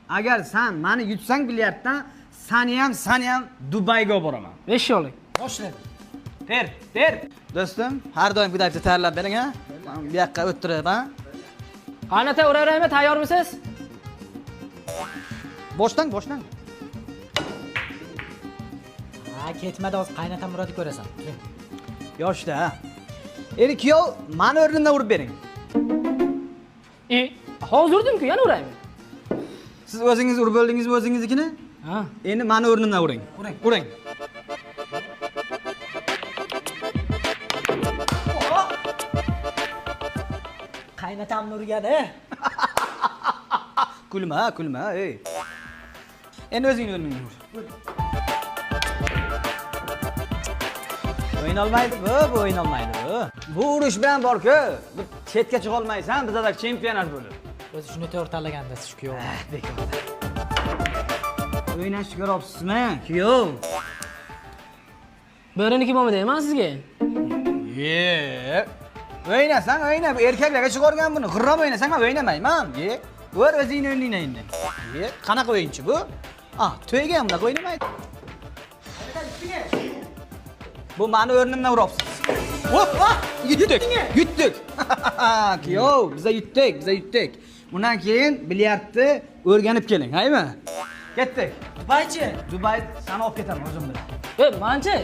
Agar sen meni yutsang bilyarddan, seni ham Dubayga olib boraman. 5 yo'lik. Boshla. Ter. Do'stim, har doim quyidagicha tayyorlab bering, ha? Bu yoqqa o'tirib, ha? Qaynota uraveraymi? Tayyormisiz? Boshdan. Ha, ketmadi, hozir qaynota Murodni ko'rasan. Yoshda, ha. Endi kuyov, meni o'rnimdan urib bering. Hozir urdim-ku, yana uraymi? Siz o'zingiz urib oldingizmi o'zingiznikini? Ha. Endi meni o'rnimdan uring. Uring. Qaynotamni urgani. Kulma, ey. Endi o'zingni o'rningdan ur. O'ynolmaydi bu. Bu urush bilan bor-ku. Bu chetga chiqa olmaysan, bizada chempionat bo'lib. O'zi shuni to'g'ri tanlaganda siz kuyov. Bekorda. O'ynashni ko'ryapsizmi, kuyov? Bo'riniki bo'lmi deyman sizga? O'ynasang o'yna, bu erkaklarga chiqargan buni. Xirrom o'ynasang men o'ynamayman. Ko'r o'zingni o'rningdan endi. Qanaqa o'yinchi bu? To'yga ham bunaqa o'ynamaydi. Bu meni o'rnimdan uryapsiz. Yutdik. Kuyov, biza yutdik. Bundan keyin bilyardni o'rganib keling, haymi? Ketdik. Dubaychi. Dubay seni olib ketaman o'zim bilan. Manchi.